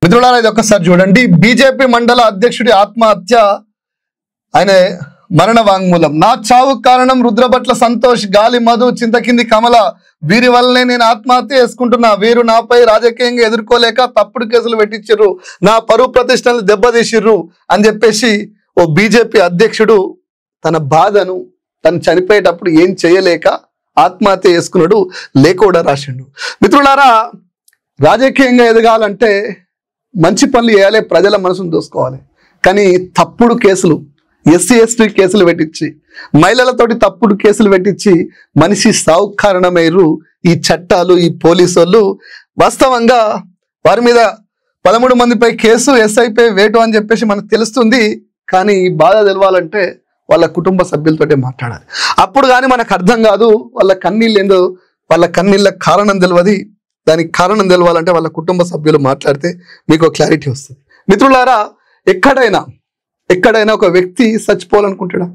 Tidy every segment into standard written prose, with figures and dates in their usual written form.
మిత్రులారా ఇది ఒక్కసారి చూడండి. బీజేపీ మండల అధ్యక్షుడి ఆత్మహత్య, ఆయన మరణ వాంగ్మూలం. నా చావు కారణం రుద్రభట్ల సంతోష్, గాలి మధు, చింతకింది కమల, వీరి వల్లనే నేను ఆత్మహత్య చేసుకుంటున్నా. వీరు నాపై రాజకీయంగా ఎదుర్కోలేక తప్పుడు కేసులు పెట్టించారు, నా పరువు ప్రతిష్టలు దెబ్బతీసిర్రు అని చెప్పేసి ఓ బీజేపీ అధ్యక్షుడు తన బాధను తను చనిపోయేటప్పుడు ఏం చేయలేక ఆత్మహత్య చేసుకున్నాడు, లేఖ కూడా రాసిండు. మిత్రులారా, రాజకీయంగా ఎదగాలంటే మంచి పనులు చేయాలి, ప్రజల మనసును దోసుకోవాలి. కానీ తప్పుడు కేసులు, ఎస్సీ ఎస్టీ కేసులు పెట్టించి, మహిళలతోటి తప్పుడు కేసులు పెట్టించి మనిషి సావు కారణమయ్యారు ఈ చట్టాలు, ఈ పోలీసు వాళ్ళు. వాస్తవంగా వారి మీద 13 మందిపై కేసు, ఎస్ఐపై వేటు అని చెప్పేసి మనకు తెలుస్తుంది. కానీ ఈ బాధ తెలవాలంటే వాళ్ళ కుటుంబ సభ్యులతోటే మాట్లాడాలి. అప్పుడు కానీ మనకు అర్థం కాదు వాళ్ళ కన్నీళ్ళు ఏందో, వాళ్ళ కన్నీళ్ళ కారణం తెలియదు. దానికి కారణం తెలవాలంటే వాళ్ళ కుటుంబ సభ్యులు మాట్లాడితే మీకు క్లారిటీ వస్తుంది. మిత్రులారా, ఎక్కడైనా ఒక వ్యక్తి చచ్చిపోవాలనుకుంటాడా?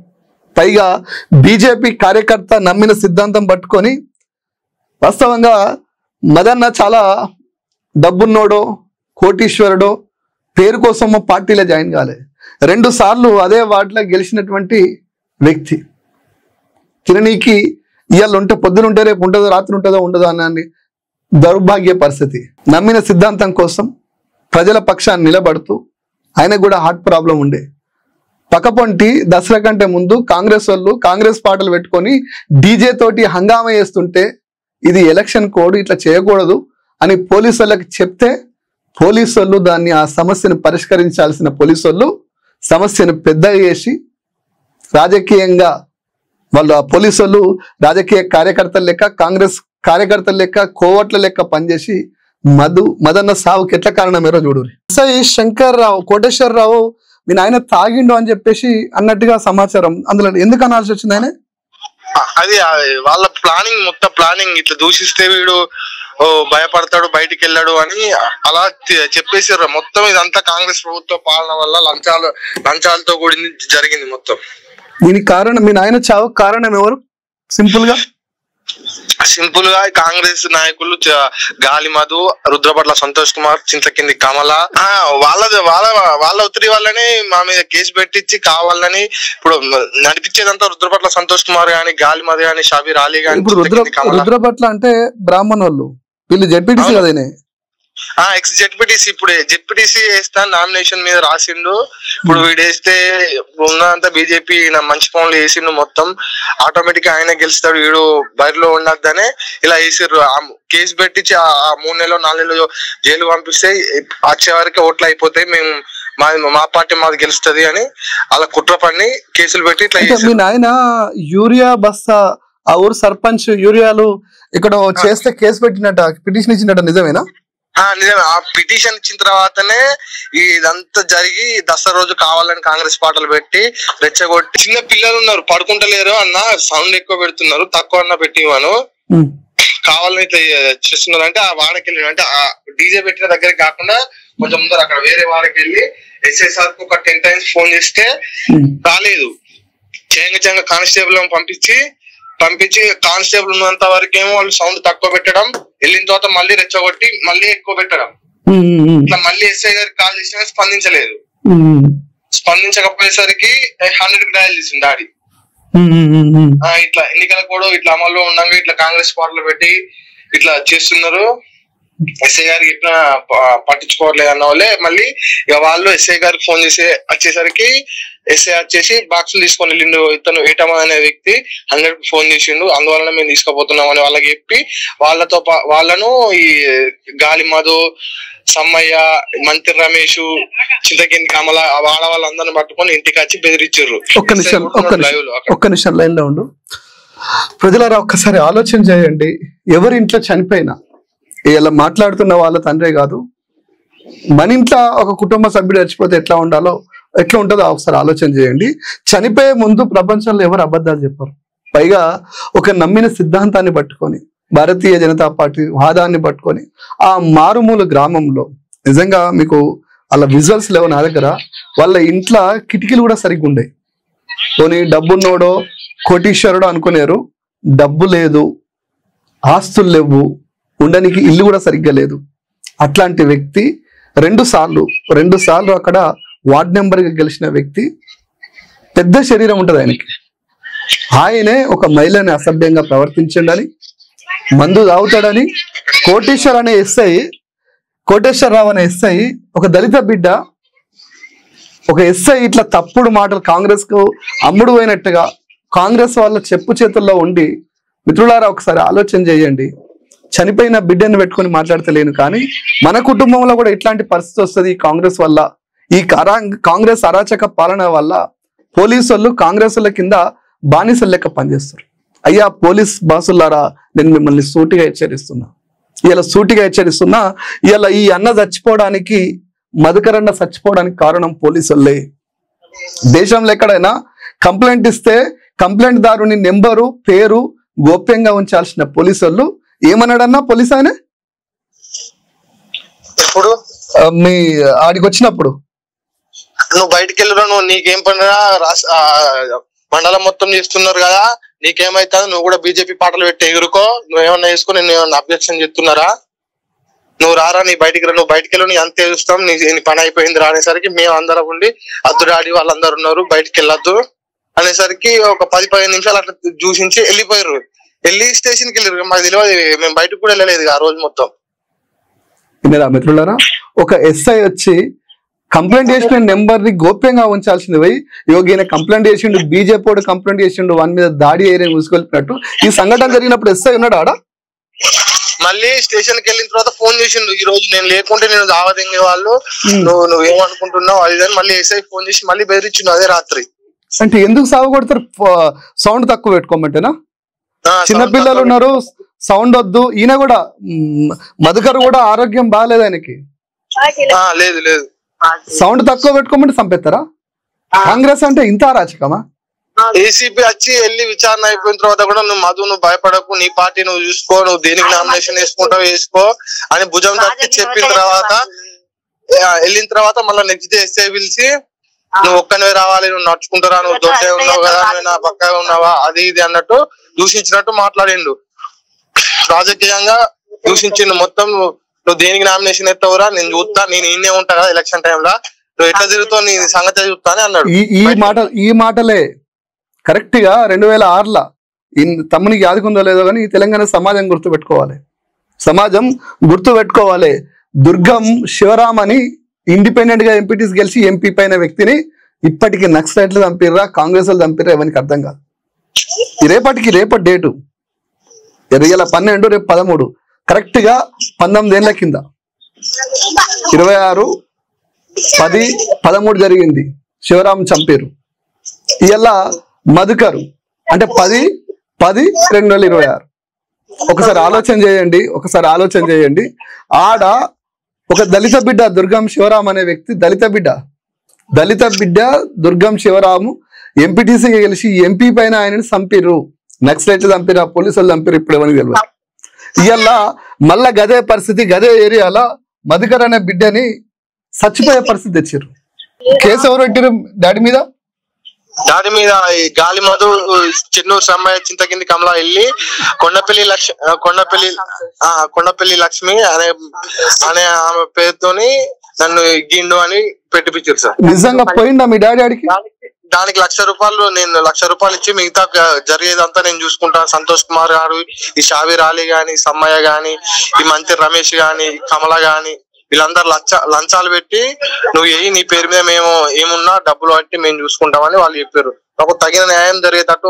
పైగా బీజేపీ కార్యకర్త నమ్మిన సిద్ధాంతం పట్టుకొని, వాస్తవంగా మదన్న చాలా డబ్బున్నోడో, కోటీశ్వరుడో, పేరు కోసం పార్టీలో జాయిన్ కాలే. 2 సార్లు అదే వార్డులో గెలిచినటువంటి వ్యక్తి. కిరణికి ఇవాళ ఉంటే పొద్దున ఉంటే రేపు ఉంటుందో, రాత్రి ఉంటుందో ఉండదో అన్నది దౌర్భాగ్య పరిస్థితి. నమ్మిన సిద్ధాంతం కోసం ప్రజల పక్షాన్ని నిలబడుతూ, ఆయన కూడా హార్ట్ ప్రాబ్లం ఉండే. పక్కపొంటి దసరా కంటే ముందు కాంగ్రెస్ వాళ్ళు కాంగ్రెస్ పాటలు పెట్టుకొని డీజే తోటి హంగామా చేస్తుంటే, ఇది ఎలక్షన్ కోడ్, ఇట్లా చేయకూడదు అని పోలీసు వాళ్ళకి చెప్తే, పోలీసు వాళ్ళు దాన్ని, ఆ సమస్యను పరిష్కరించాల్సిన పోలీసు వాళ్ళు సమస్యను పెద్దగా చేసి రాజకీయంగా వాళ్ళు, ఆ పోలీసు వాళ్ళు రాజకీయ కార్యకర్తల లెక్క, కాంగ్రెస్ కార్యకర్తల లెక్క, కోవట్ల లెక్క పనిచేసి మదన్న సావుకి ఎట్లా కారణమేరో చూడు. ఎస్ఐ శంకర్ రావు, కోటేశ్వరరావు మీ నాయన తాగిండు అని చెప్పేసి అన్నట్టుగా సమాచారం. అందులో ఎందుకు అనాల్సి వచ్చింది? ఆయన అది వాళ్ళ ప్లానింగ్, మొత్తం ప్లానింగ్. ఇట్లా దూషిస్తే వీడు భయపడతాడు, బయటికి వెళ్ళాడు అని అలా చెప్పేసారు. మొత్తం ఇదంతా కాంగ్రెస్ ప్రభుత్వ పాలన వల్ల లంచాలతో కూడింది జరిగింది మొత్తం. దీనికి కారణం, మీ నాయన చావు కారణం ఎవరు? సింపుల్ గా కాంగ్రెస్ నాయకులు, గాలి మధు, రుద్రభట్ల సంతోష్ కుమార్, చింతకింది కమల, వాళ్ళ ఒత్తిడి వల్లనే మా మీద కేసు పెట్టించి కావాలని ఇప్పుడు నడిపించేదంతా రుద్రభట్ల సంతోష్ కుమార్ గాని, గాలి మధు గాని, షాబీర్ అలీ గాని. రుద్రభట్ల అంటే బ్రాహ్మణోళ్ళు, వీళ్ళు జెడ్పీటీసీ కదనే. Ex ZPTC. ఇప్పుడు జెడ్పీటీసీ వేస్తా నామినేషన్ మీద రాసిండు. ఇప్పుడు వీడేస్తే ఉన్నదంతా బీజేపీ మంచి పనులు వేసిండు, మొత్తం ఆటోమేటిక్ గా ఆయన గెలుస్తాడు, వీడు బరిలో ఉండద్దనే ఇలా వేసిర్రు. కేసు పెట్టించి ఆ 3 నెలలో 4 నెలలు జైలు పంపిస్తే వచ్చే వరకు ఓట్లు అయిపోతాయి, మేము మా పార్టీ మాది గెలుస్తుంది అని అలా కుట్ర పని కేసులు పెట్టి ఇట్లా. మీ నాయన యూరియా బస్తా, ఆ ఊరు సర్పంచ్ యూరియాలు ఇక్కడ చేస్తే కేసు పెట్టినట్ట, పిటిషన్ ఇచ్చినట్ట, నిజమేనా? నిజమే. ఆ పిటిషన్ ఇచ్చిన తర్వాతనే ఇదంతా జరిగి దసరా రోజు కావాలని కాంగ్రెస్ పాటలు పెట్టి రెచ్చగొట్టి, చిన్న పిల్లలు ఉన్నారు పడుకుంటలేరు అన్న, సౌండ్ ఎక్కువ పెడుతున్నారు, తక్కువ అన్న పెట్టివాను, కావాలని ఇట్లా చేస్తున్నారు అంటే ఆ వాడకి వెళ్ళి, అంటే ఆ డీజే పెట్టిన దగ్గరికి కాకుండా కొంచెం ముందర అక్కడ వేరే వాడకి వెళ్ళి ఎస్ఐసార్ కు ఒక 10 times ఫోన్ చేస్తే రాలేదు. చేయంగా కానిస్టేబుల్ పంపించి కానిస్టేబుల్ ఉన్నంత వరకేమో వాళ్ళు సౌండ్ తక్కువ పెట్టడం, వెళ్ళిన తర్వాత మళ్ళీ రెచ్చగొట్టి మళ్ళీ ఎక్కువ పెట్టడం. ఇట్లా మళ్ళీ ఎస్ఐ గారికి కాల్ చేసినా స్పందించలేదు. స్పందించకపోయేసరికి 100కి డయల్ చేసింది డాడీ. ఇట్లా ఎన్నికల కూడా ఇట్లా అమల్లో ఉండగా ఇట్లా కాంగ్రెస్ పార్టీలో పెట్టి ఇట్లా చేస్తున్నారు, ఎస్ఐ గారికి చెప్పిన పట్టించుకోవట్లేదు అన్న వాళ్ళే మళ్ళీ ఇక వాళ్ళు ఎస్ఐ గారికి ఫోన్ చేసి వచ్చేసరికి ఎస్ఐ వచ్చేసి బాక్సులు తీసుకొని వెళ్ళిండు. ఇతను ఏటమా అనే వ్యక్తి 100కి ఫోన్ చేసిండు, అందువలన మేము తీసుకుపోతున్నాం అని వాళ్ళకి చెప్పి వాళ్ళను ఈ గాలి మధు, సమ్మయ్య, మంత్రి రమేష్, చింతకింది కమల, వాళ్ళందరిని పట్టుకొని ఇంటికి వచ్చి బెదిరించారు. ఒక్క నిమిషం లైన్ లో ఉండు. ప్రజలారా, ఒక్కసారి ఆలోచన చేయండి. ఎవరి ఇంట్లో చనిపోయినా, ఇలా మాట్లాడుతున్న వాళ్ళ తండ్రే కాదు, మన ఇంట్లో ఒక కుటుంబ సభ్యుడు చచ్చిపోతే ఎట్లా ఉంటుందో ఒకసారి ఆలోచన చేయండి. చనిపోయే ముందు ప్రపంచంలో ఎవరు అబద్ధాలు చెప్పరు. పైగా ఒక నమ్మిన సిద్ధాంతాన్ని పట్టుకొని, భారతీయ జనతా పార్టీ వాదాన్ని పట్టుకొని ఆ మారుమూల గ్రామంలో, నిజంగా మీకు అలా విజువల్స్ లేవు నా దగ్గర, వాళ్ళ ఇంట్లో కిటికీలు కూడా సరిగ్గా ఉండే. పోనీ డబ్బున్నోడో కోటీశ్వరుడో అనుకునేరు, డబ్బు లేదు, ఆస్తులు లేవు, ఉండడానికి ఇల్లు కూడా సరిగ్గా లేదు. అట్లాంటి వ్యక్తి రెండు సార్లు అక్కడ వార్డ్ నెంబర్ గా గెలిచిన వ్యక్తి, పెద్ద శరీరం ఉంటది ఆయనకి. ఆయనే ఒక మహిళని అసభ్యంగా ప్రవర్తించండి, మందు తాగుతాడని కోటేశ్వరరావు అనే ఎస్ఐ, ఒక దళిత బిడ్డ, ఒక ఎస్ఐ ఇట్లా తప్పుడు మాటలు కాంగ్రెస్ కు అమ్ముడు పోయినట్టుగా కాంగ్రెస్ వాళ్ళ చెప్పు చేతుల్లో ఉండి, మిత్రులారా ఒకసారి ఆలోచన చేయండి. చనిపోయిన బిడ్డను పెట్టుకొని మాట్లాడతలేను, కానీ మన కుటుంబంలో కూడా ఇట్లాంటి పరిస్థితి వస్తుంది ఈ కాంగ్రెస్ వల్ల. ఈ కాంగ్రెస్ అరాచక పాలన వల్ల పోలీసు వాళ్ళు కాంగ్రెస్ వాళ్ళ కింద బానిసలు లెక్క పనిచేస్తారు. అయ్యా పోలీస్ బాసులారా, నేను మిమ్మల్ని సూటిగా హెచ్చరిస్తున్నా, ఇలా ఈ అన్న చచ్చిపోవడానికి, మధుకరన్న చచ్చిపోవడానికి కారణం పోలీసులే. దేశంలో ఎక్కడైనా కంప్లైంట్ ఇస్తే కంప్లైంట్ దారుని నెంబరు, పేరు గోప్యంగా ఉంచాల్సిన పోలీసు వాళ్ళు ఏమన్నాడన్నా పోలీస్ ఆయన ఇప్పుడు మీ ఆడికి వచ్చినప్పుడు, నువ్వు బయటికి వెళ్ళరా, నువ్వు నీకేం పనిరా, మండలం మొత్తం చేస్తున్నారు కదా, నీకేమైతుంది, నువ్వు కూడా బీజేపీ పాటలు పెట్టి ఎగురుకో, నువ్వేమన్నా వేసుకో, నేను ఏమన్నా అబ్జెక్షన్ చెప్తున్నారా, నువ్వు రారా, నీ బయటికి రా, నువ్వు బయటికి వెళ్ళి నీ అంతే చూస్తాం, నీ పని అయిపోయింది రా అనేసరికి మేము అందరం ఉండి అద్దుడాడి వాళ్ళందరూ ఉన్నారు, బయటికి వెళ్ళొద్దు అనేసరికి ఒక 10-15 నిమిషాలు అట్లా చూసించి వెళ్ళిపోయారు. వెళ్ళి స్టేషన్కి వెళ్ళారు. మాకు తెలియదు, మేము బయటకు కూడా వెళ్ళలేదు ఆ రోజు మొత్తం. మిత్రులారా, ఒక ఎస్ఐ వచ్చి కంప్లైంట్ చేసిన నెంబర్ ని గోప్యంగా ఉంచాల్సింది పోయి, యోగిన కంప్లైంట్ చేసిండు, బీజేపీ వాడు కంప్లైంట్ చేసిండు, వాని మీద దాడి ఏరియా మూసుకెళ్ళినట్టు. ఈ సంఘటన జరిగినప్పుడు ఎస్ఐ ఉన్నాడు ఆడ. మళ్ళీ స్టేషన్ కి వెళ్ళిన తర్వాత ఫోన్ చేసిండు, ఈ రోజు నేను లేకుంటే నేను దావదింగే వాళ్ళు, నువ్వేమనుకుంటున్నావు అది అని మళ్ళీ ఎస్ఐ ఫోన్ చేసి మళ్ళీ బెదిరించిండు అదే రాత్రి. అంటే ఎందుకు సాగు కొడతారు? సౌండ్ తక్కువ పెట్టుకోమంటేనా? చిన్నపిల్లలు ఉన్నారు, సౌండ్ వద్దు. ఈయన కూడా మధుకర్ కూడా ఆరోగ్యం బాగాలేదు ఆయనకి. లేదు సౌండ్ తక్కువ పెట్టుకోమంటే చంపేస్తారా? కాంగ్రెస్ అంటే ఇంత అరాచకమా? ఏసీపీ వచ్చి వెళ్ళి విచారణ అయిపోయిన తర్వాత కూడా నువ్వు భయపడకు, నీ పార్టీ నువ్వు చూసుకో, నువ్వు దేనికి నామినేషన్ వేసుకుంటావు వేసుకో అని భుజం తట్టి చెప్పిన తర్వాత వెళ్ళిన తర్వాత మళ్ళీ నెక్స్ట్ డే ఎస్ఐ పిలిచి, నువ్వు ఒక్కనివే రావాలి, నువ్వు నడుచుకుంటారా, నువ్వు దొడ్డే ఉన్నావు కదా, నువ్వు నా పక్కగా ఉన్నావా, అది ఇది అన్నట్టు దూషించినట్టు మాట్లాడిండు. రాజకీయంగా దూషించిండు మొత్తం. నువ్వు దేనికి నామినేషన్ ఎత్తావురా, నేను చూస్తా, నేను ఈయనే ఉంటా కదా ఎలక్షన్ టైంలో, నువ్వు ఎట్లా తిరుగుతావు, నీ సంగతి చూస్తా అని అన్నాడు. ఈ మాటలే కరెక్ట్ గా 2006 తమ్మునికి యాదుకుందో లేదో కానీ తెలంగాణ సమాజం గుర్తుపెట్టుకోవాలి. దుర్గం శివరామ్ అని ఇండిపెండెంట్ గా ఎంపీటీస్ గెలిచి ఎంపీ పైన వ్యక్తిని ఇప్పటికి నక్సలైట్లు చంపిర్రా, కాంగ్రెస్ వాళ్ళు చంపిర్రా, ఎవరికి అర్థం కాదు. రేపటి డేటు 2012, రేపు 13, కరెక్ట్ గా 19 ఏళ్ల కింద 26/10/13 జరిగింది. శివరామ్ చంపారు. ఇలా మధుకరు అంటే 10/10/2026. ఒకసారి ఆలోచన చేయండి. ఆడ ఒక దళిత బిడ్డ దుర్గం శివరామ్ అనే వ్యక్తి, దళిత బిడ్డ దుర్గం శివరాము ఎంపీటీసీగా గెలిచి ఎంపీ పైన ఆయనని చంపిర్రు. నక్సలైట్లు చంపిరా, పోలీసులు చంపిరు, ఇప్పుడు ఎవరికి తెలియదు. ఇలా మళ్ళా గదే పరిస్థితి, గదే ఏరియాలో మధుకర్ అనే బిడ్డని చచ్చిపోయే పరిస్థితి తెచ్చారు. కేసు ఎవరు పెట్టారు దాడి మీద ఈ గాలి మధు, చెన్నూరు సమ్మయ్య, చింతకింది కమలా వెళ్ళి కొండపల్లి లక్ష్మి అనే ఆమె పేరుతోని నన్ను గిండు అని పెట్టిపించారు సార్. నిజంగా పోయిందా మీ డాడీ ఆడికి? దానికి ₹1,00,000 నేను ₹1,00,000 ఇచ్చి మిగతా జరిగేదంతా నేను చూసుకుంటాను. సంతోష్ కుమార్ గారు, ఈ షావీర్ అలీ గాని, సమ్మయ్య గాని, ఈ మంత్రి రమేష్ గాని, కమల గాని, వీళ్ళందరూ లంచాలు పెట్టి నువ్వు నీ పేరు మీద మేము ఏమున్నా డబ్బులు బట్టి మేము చూసుకుంటామని వాళ్ళు చెప్పారు. నాకు తగిన న్యాయం జరిగేటట్టు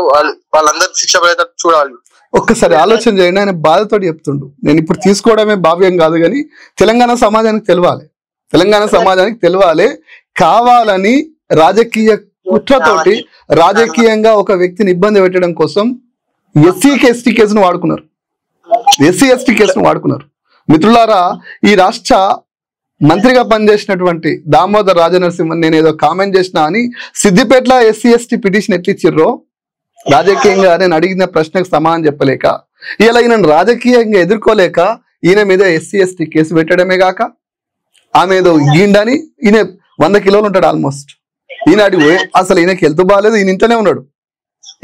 వాళ్ళందరికి శిక్ష పడేటట్టు చూడాలి. ఒక్కసారి ఆలోచన చేయండి. ఆయన బాధతో చెప్తుండు. నేను ఇప్పుడు తీసుకోవడమే భావ్యం కాదు, కానీ తెలంగాణ సమాజానికి తెలవాలి. కావాలని రాజకీయ కుట్రతోటి రాజకీయంగా ఒక వ్యక్తిని ఇబ్బంది పెట్టడం కోసం ఎస్సీ ఎస్టీ కేసును వాడుకున్నారు. మిత్రులారా, ఈ రాష్ట్ర మంత్రిగా పనిచేసినటువంటి దామోదర్ రాజనరసింహన్ నేను ఏదో కామెంట్ చేసినా అని సిద్దిపేటలో ఎస్సీ ఎస్టీ పిటిషన్ ఎట్లిచ్చిర్రో, రాజకీయంగా నేను అడిగిన ప్రశ్నకు సమాధానం చెప్పలేక, ఇలా ఈయన రాజకీయంగా ఎదుర్కోలేక ఈయన మీద ఎస్సీ ఎస్టీ కేసు పెట్టడమే కాక ఆమె ఏదో ఈండని, ఈయన 100 కిలోలు ఉంటాడు ఆల్మోస్ట్. ఈయన అడిగి అసలు ఈయనకి హెల్త్ బాగాలేదు, ఈయన ఇంట్లోనే ఉన్నాడు.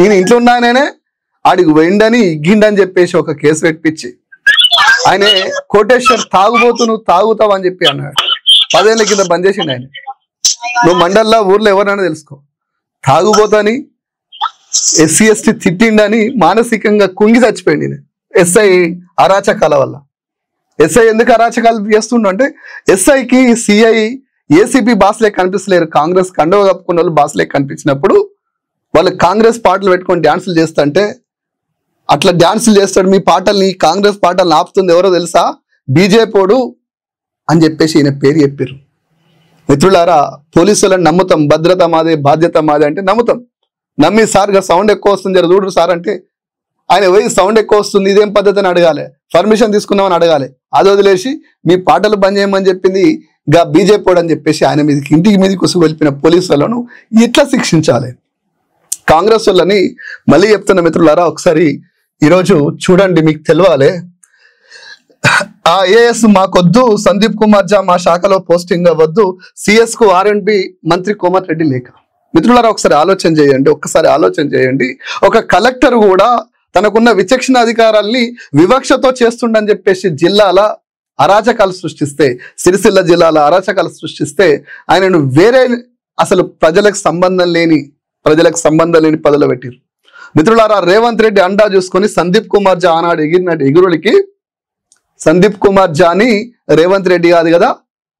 ఈయన ఇంట్లో ఉన్నాయనే ఆడికి వెండని ఇగ్గిండని చెప్పేసి ఒక కేసు పెట్టించి ఆయన కోటేశ్వర్ తాగుబోతు, నువ్వు తాగుతావు అని చెప్పి అన్నాడు. 10 ఏళ్ల కింద బంద్ చేసిండు ఆయన. నువ్వు మండల్లో ఊర్లో ఎవరైనా తెలుసుకో, తాగుబోతని ఎస్సీ ఎస్టీ తిట్టిండని మానసికంగా కుంగి చచ్చిపోయింది ఈయన. ఎస్ఐ అరాచకాల వల్ల. ఎస్ఐ ఎందుకు అరాచకాలు చేస్తుండ అంటే ఎస్ఐకి సిఐ ఏసీపీ బాస్లే కనిపిస్తలేరు. కాంగ్రెస్ కండవ కప్పుకున్న వాళ్ళు బాస్లే కనిపించినప్పుడు వాళ్ళు కాంగ్రెస్ పాటలు పెట్టుకొని డ్యాన్సులు చేస్తుంటే అట్లా డ్యాన్సులు చేస్తాడు, మీ పాటల్ని కాంగ్రెస్ పాటలను ఆపుతుంది ఎవరో తెలుసా, బీజేపీడు అని చెప్పేసి ఈయన పేరు చెప్పారు. మిత్రులారా, పోలీసులను నమ్ముతాం, భద్రత మాదే బాధ్యత మాదే అంటే నమ్ముతాం. నమ్మి సార్గా సౌండ్ ఎక్కువ వస్తుంది జర చూడరు సార్ అంటే ఆయన పోయి సౌండ్ ఎక్కువ వస్తుంది ఇదేం పద్ధతి అని అడగాలి, పర్మిషన్ తీసుకున్నామని అడగాలి. అది వదిలేసి మీ పాటలు బంద్ చేయమని చెప్పింది గా బీజేపీ అని చెప్పేసి ఆయన మీదకి ఇంటికి మీదకి ఉసుగు వెళ్ళిన పోలీసులను ఇట్లా శిక్షించాలి. కాంగ్రెస్ వాళ్ళని మళ్ళీ చెప్తున్న మిత్రులారా, ఒకసారి ఈరోజు చూడండి, మీకు తెలవాలి. ఆ ఏఎస్ మాకొద్దు, సందీప్ కుమార్ జా మా శాఖలో పోస్టింగ్ అవ్వద్దు, సిఎస్ కు R&B మంత్రి కోమటిరెడ్డి లేఖ. మిత్రులారా, ఒకసారి ఆలోచన చేయండి, ఒక్కసారి ఆలోచన చేయండి. ఒక కలెక్టర్ కూడా తనకున్న విచక్షణ అధికారాల్ని వివక్షతో చేస్తుండని చెప్పేసి జిల్లాల అరాచకాలు సృష్టిస్తే, సిరిసిల్ల జిల్లాల అరాచకాలు సృష్టిస్తే ఆయనను వేరే అసలు ప్రజలకు సంబంధం లేని పదవిలో పెట్టారు. మిత్రులారా, రేవంత్ రెడ్డి అండా చూసుకొని సందీప్ కుమార్ జా ఆనాడు ఎగిరినట్టు ఎగురుడికి సందీప్ కుమార్ జాని రేవంత్ రెడ్డి కాదు కదా,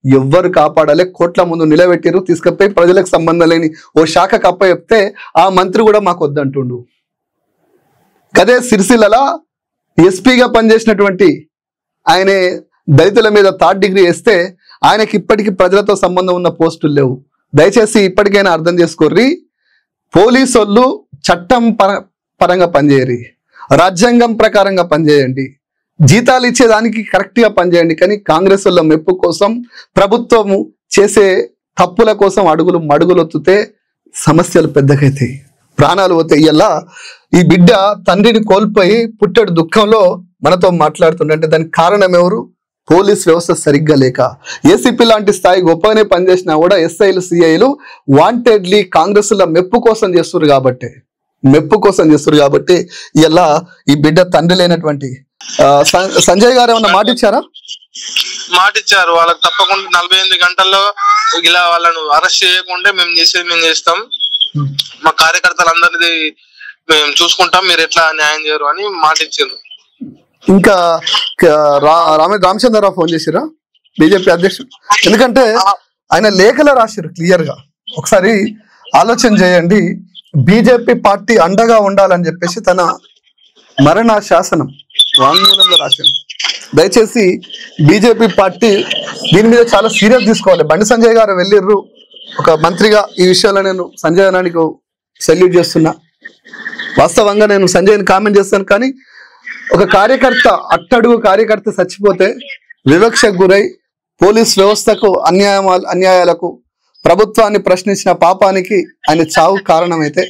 ఎవ్వరు కాపాడాలి, కోట్ల ముందు నిలబెట్టిరు, తీసుకపోయి ప్రజలకు సంబంధం లేని ఓ శాఖ కప్ప చెప్తే ఆ మంత్రి కూడా మాకు వద్దంటుండు. కదే సిరిసిల్ల ఎస్పీగా పనిచేసినటువంటి ఆయనే దళితుల మీద 3rd డిగ్రీ వేస్తే ఆయనకి ఇప్పటికీ ప్రజలతో సంబంధం ఉన్న పోస్టులు లేవు. దయచేసి ఇప్పటికైనా అర్థం చేసుకోర్రి, పోలీసు వాళ్ళు చట్టం పరంగా పనిచేయరు, రాజ్యాంగం ప్రకారంగా పనిచేయండి, జీతాలు ఇచ్చేదానికి కరెక్ట్గా పనిచేయండి. కానీ కాంగ్రెస్ వాళ్ళ మెప్పు కోసం, ప్రభుత్వము చేసే తప్పుల కోసం మడుగులు ఒత్తితే సమస్యలు పెద్దగైతాయి, ప్రాణాలు పోతాయి. ఇలా ఈ బిడ్డ తండ్రిని కోల్పోయి పుట్టడు దుఃఖంలో మనతో మాట్లాడుతుండే, దానికి కారణం ఎవరు? పోలీస్ వ్యవస్థ సరిగ్గా లేక. ఏసీపీ లాంటి స్థాయి గొప్పగానే పనిచేసినా కూడా ఎస్ఐలు సిఐలు వాంటెడ్లీ కాంగ్రెస్ లో మెప్పు కోసం చేస్తున్నారు కాబట్టి ఇలా ఈ బిడ్డ తండ్రి లేనటువంటి సంజయ్ గారు ఏమన్నా మాట ఇచ్చారు. వాళ్ళకి తప్పకుండా 48 గంటల్లో ఇలా వాళ్ళను అరెస్ట్ చేయకుండా మేము చేస్తాం, మా కార్యకర్తలందరిది మేము చూసుకుంటాం, మీరు ఎట్లా న్యాయం చేయరు అని మాట ఇచ్చారు. ఇంకా రామచంద్రరావు ఫోన్ చేసిరా బీజేపీ అధ్యక్షుడు, ఎందుకంటే ఆయన లేఖలో రాశారు క్లియర్ గా. ఒకసారి ఆలోచన చేయండి, బీజేపీ పార్టీ అండగా ఉండాలని చెప్పేసి తన మరణ శాసనం వాంగ్మూలంలో రాశారు. దయచేసి బీజేపీ పార్టీ దీని మీద చాలా సీరియస్ తీసుకోవాలి. బండి సంజయ్ గారు వెళ్ళిర్రు ఒక మంత్రిగా, ఈ విషయంలో నేను సంజయ్ అన్నానికి సెల్యూట్ చేస్తున్నా. వాస్తవంగా నేను సంజయ్ని కామెంట్ చేస్తాను, కానీ ఒక కార్యకర్త, అట్టడుగు కార్యకర్త చచ్చిపోతే వివక్షకు గురై పోలీస్ వ్యవస్థకు అన్యాయాలకు ప్రభుత్వాన్ని ప్రశ్నించిన పాపానికి ఆయన చావు కారణమైతే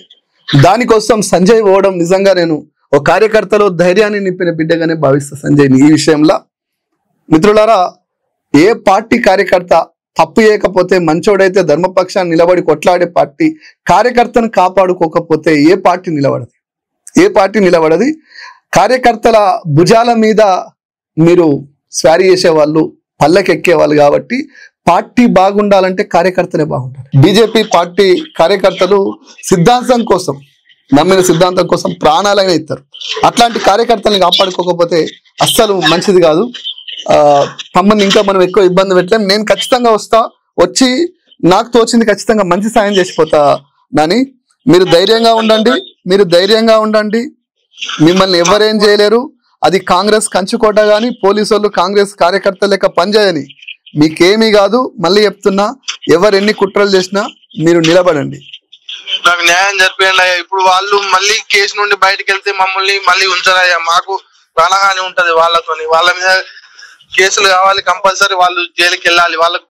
దానికోసం సంజయ్ పోవడం నిజంగా నేను ఒక కార్యకర్తలో ధైర్యాన్ని నింపిన బిడ్డగానే భావిస్తా సంజయ్ని. ఈ విషయంలో మిత్రులారా, ఏ పార్టీ కార్యకర్త తప్పు చేయకపోతే, మంచోడైతే ధర్మపక్షాన్ని నిలబడి కొట్లాడే పార్టీ కార్యకర్తను కాపాడుకోకపోతే ఏ పార్టీ నిలబడది. కార్యకర్తల భుజాల మీద మీరు స్వారీ చేసేవాళ్ళు, పల్లకెక్కేవాళ్ళు కాబట్టి పార్టీ బాగుండాలంటే కార్యకర్తలే బాగుంటారు. బీజేపీ పార్టీ కార్యకర్తలు సిద్ధాంతం కోసం, నమ్మిన సిద్ధాంతం కోసం ప్రాణాలైనా ఇస్తారు. అట్లాంటి కార్యకర్తల్ని కాపాడుకోకపోతే అస్సలు మంచిది కాదు. తమ్మని ఇంకా మనం ఎక్కువ ఇబ్బంది పెట్టలేం. నేను ఖచ్చితంగా వచ్చి నాకు తోచింది ఖచ్చితంగా మంచి సాయం చేసిపోతా. నాని, మీరు ధైర్యంగా ఉండండి, మిమ్మల్ని ఎవరేం చేయలేరు. అది కాంగ్రెస్ కంచుకోట గాని పోలీసు వాళ్ళు కాంగ్రెస్ కార్యకర్త లెక్క పనిచేయని, మీకేమీ కాదు. మళ్ళీ చెప్తున్నా, ఎవరు ఎన్ని కుట్రలు చేసినా మీరు నిలబడండి. నాకు న్యాయం జరిపేయండి అయ్యా. ఇప్పుడు వాళ్ళు మళ్ళీ కేసు నుండి బయటకు వెళ్తే మమ్మల్ని మళ్ళీ ఉంచరయ్యా, మాకు ప్రాణహాని ఉంటది వాళ్ళతోని. వాళ్ళ మీద కేసులు కావాలి కంపల్సరీ, వాళ్ళు జైలుకి వెళ్ళాలి. వాళ్ళ